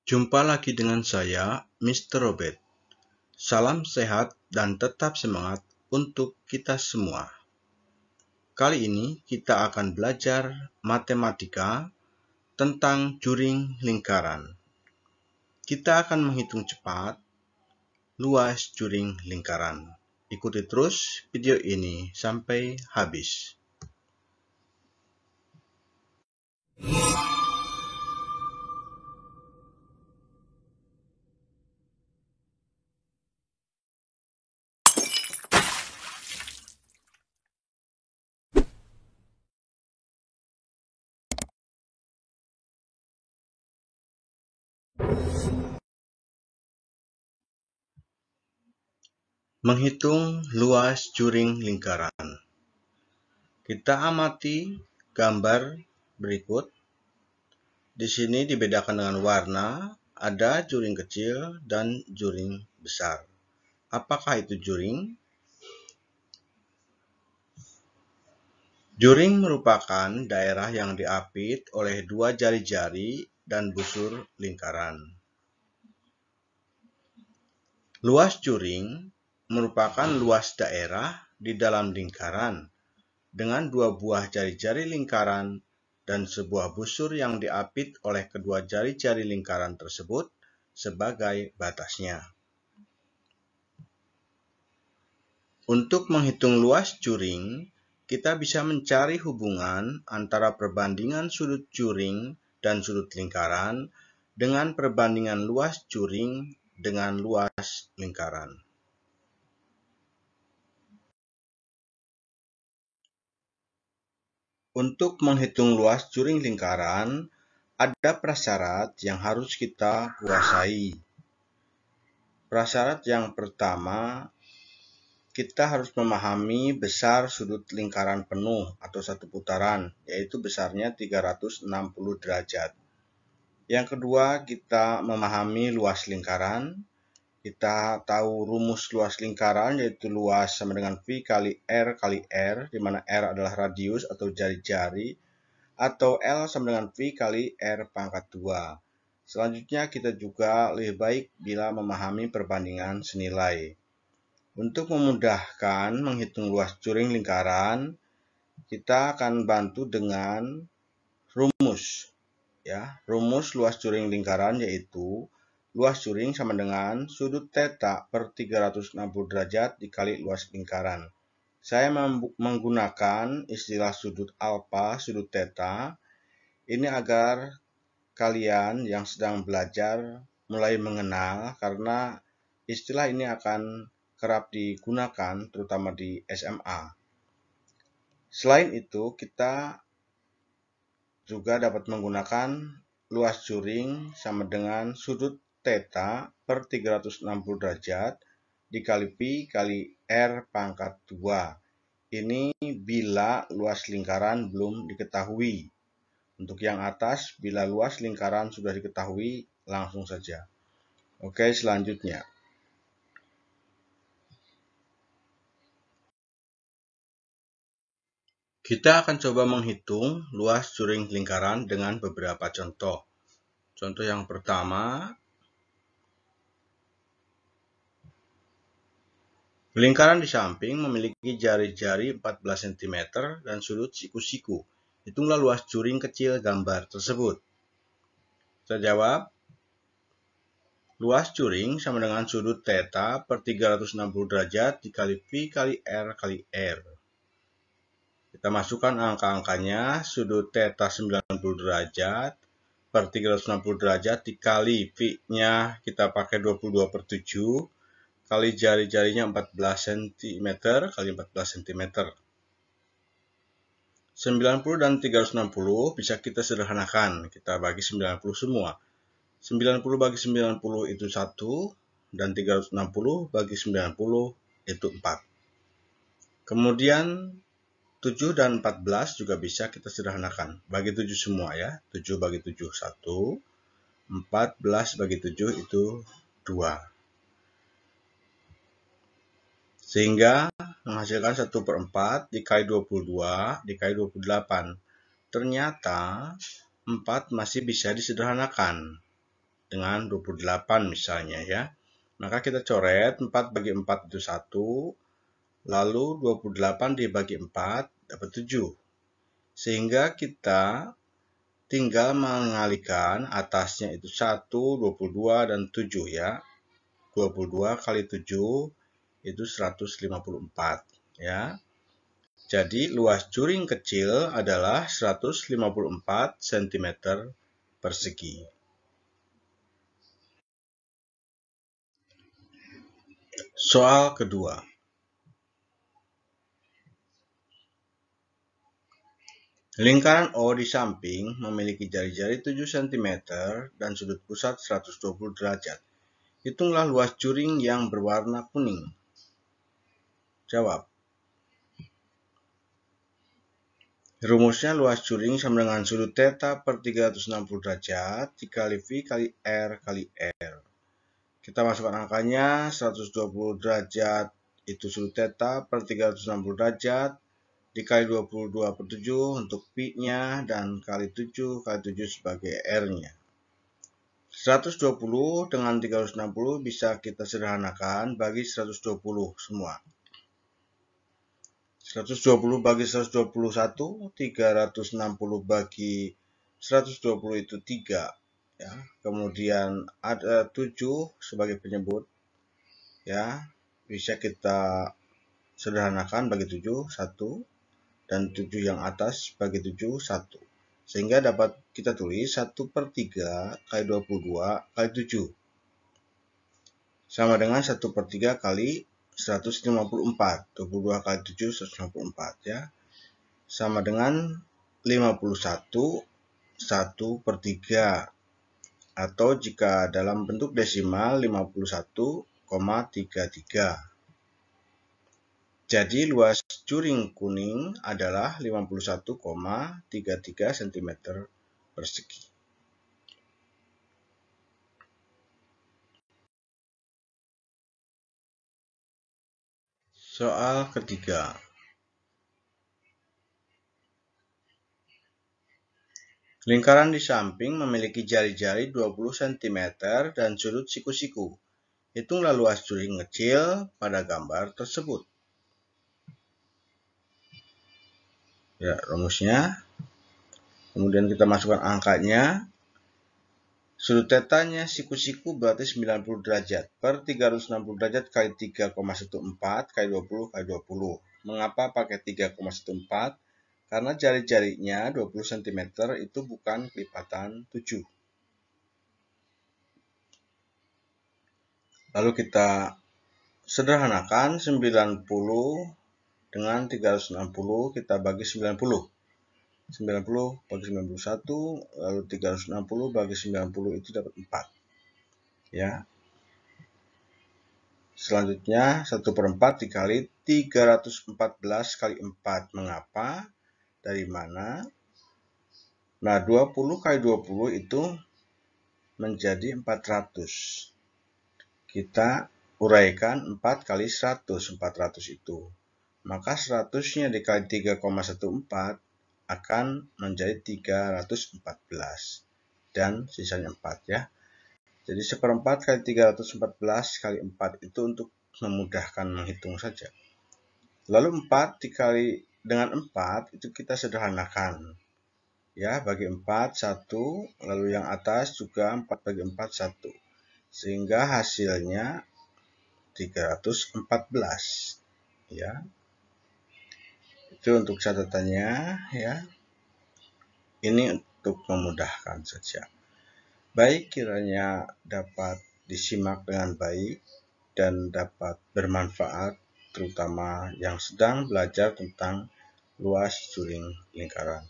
Jumpa lagi dengan saya, Mr. Robert. Salam sehat dan tetap semangat untuk kita semua. Kali ini kita akan belajar matematika tentang juring lingkaran. Kita akan menghitung cepat luas juring lingkaran. Ikuti terus video ini sampai habis. Menghitung luas juring lingkaran. Kita amati gambar berikut. Di sini dibedakan dengan warna, ada juring kecil dan juring besar. Apakah itu juring? Juring merupakan daerah yang diapit oleh dua jari-jari dan busur lingkaran. Luas juring merupakan luas daerah di dalam lingkaran dengan dua buah jari-jari lingkaran dan sebuah busur yang diapit oleh kedua jari-jari lingkaran tersebut sebagai batasnya. Untuk menghitung luas juring, kita bisa mencari hubungan antara perbandingan sudut juring dan sudut lingkaran dengan perbandingan luas juring dengan luas lingkaran. Untuk menghitung luas juring lingkaran, ada prasyarat yang harus kita kuasai. Prasyarat yang pertama, kita harus memahami besar sudut lingkaran penuh atau satu putaran, yaitu besarnya 360 derajat. Yang kedua, kita memahami luas lingkaran. Kita tahu rumus luas lingkaran, yaitu luas sama dengan V kali R, di mana R adalah radius atau jari-jari, atau L sama dengan V kali R pangkat 2. Selanjutnya, kita juga lebih baik bila memahami perbandingan senilai. Untuk memudahkan menghitung luas juring lingkaran, kita akan bantu dengan rumus. Rumus luas juring lingkaran yaitu luas juring sama dengan sudut theta per 360 derajat dikali luas lingkaran. Saya menggunakan istilah sudut alfa, sudut theta, ini agar kalian yang sedang belajar mulai mengenal, karena istilah ini akan kerap digunakan terutama di SMA. Selain itu, kita juga dapat menggunakan luas juring sama dengan sudut theta per 360 derajat dikali pi kali R pangkat 2. Ini bila luas lingkaran belum diketahui. Untuk yang atas, bila luas lingkaran sudah diketahui, langsung saja. Oke, selanjutnya. Kita akan coba menghitung luas juring lingkaran dengan beberapa contoh. Contoh yang pertama, lingkaran di samping memiliki jari-jari 14 cm dan sudut siku-siku. Hitunglah luas juring kecil gambar tersebut. Kita jawab, luas juring sama dengan sudut theta per 360 derajat dikali pi kali R kali R. Kita masukkan angka-angkanya, sudut theta 90 derajat per 360 derajat dikali pi-nya kita pakai 22/7 kali jari-jarinya 14 cm kali 14 cm. 90 dan 360 bisa kita sederhanakan. Kita bagi 90 semua. 90 bagi 90 itu 1, dan 360 bagi 90 itu 4. Kemudian 7 dan 14 juga bisa kita sederhanakan. Bagi 7 semua ya. 7 bagi 7 1, 14 bagi 7 itu 2. Sehingga menghasilkan 1/4 dikali 22 dikali 28. Ternyata 4 masih bisa disederhanakan. dengan 28 misalnya ya. Maka kita coret 4 bagi 4 itu 1, lalu 28 dibagi 4 dapat 7. Sehingga kita tinggal mengalihkan atasnya itu 1, 22, dan 7 ya. 22 kali 7 itu 154 ya. Jadi luas juring kecil adalah 154 cm persegi. Soal kedua. Lingkaran O di samping memiliki jari-jari 7 cm dan sudut pusat 120 derajat. Hitunglah luas juring yang berwarna kuning. Jawab. Rumusnya luas juring sama dengan sudut theta per 360 derajat dikali V kali R kali R. Kita masukkan angkanya, 120 derajat itu sudut theta per 360 derajat dikali 22 per 7 untuk Pi-nya dan kali 7 kali 7 sebagai R-nya. 120 dengan 360 bisa kita sederhanakan bagi 120 semua. 120 bagi 121, 360 bagi 120 itu 3. Ya. Kemudian ada 7 sebagai penyebut. Ya, bisa kita sederhanakan bagi 7, 1. Dan 7 yang atas bagi 7, 1. Sehingga dapat kita tulis 1 per 3 kali 22 kali 7. Sama dengan 1 per 3 kali 154, 22 kali 7, 154 ya. Sama dengan 51, 1 per 3. Atau jika dalam bentuk desimal 51,33. Jadi luas juring kuning adalah 51,33 cm persegi. Soal ketiga. Lingkaran di samping memiliki jari-jari 20 cm dan sudut siku-siku. Hitunglah luas juring kecil pada gambar tersebut. Ya, rumusnya. Kemudian kita masukkan angkanya. Sudut tetanya siku-siku berarti 90 derajat per 360 derajat kali 3,14 kali 20 kali 20. Mengapa pakai 3,14? Karena jari-jarinya 20 cm itu bukan kelipatan 7. Lalu kita sederhanakan 90 dengan 360 kita bagi 90. 90 bagi 91, lalu 360 bagi 90 itu dapat 4. Ya. Selanjutnya 1 per 4 dikali 314 kali 4. Mengapa? Dari mana? Nah, 20 kali 20 itu menjadi 400. Kita uraikan 4 kali 100, 400 itu. Maka 100-nya dikali 3,14 akan menjadi 314 dan sisanya 4 ya. Jadi 1/4 kali 314 kali 4 itu untuk memudahkan menghitung saja. Lalu 4 dikali dengan 4 itu kita sederhanakan. Ya, bagi 4 1, lalu yang atas juga 4 bagi 4 1. Sehingga hasilnya 314 ya. Itu untuk catatannya ya. Ini untuk memudahkan saja. Baik, kiranya dapat disimak dengan baik dan dapat bermanfaat terutama yang sedang belajar tentang luas juring lingkaran.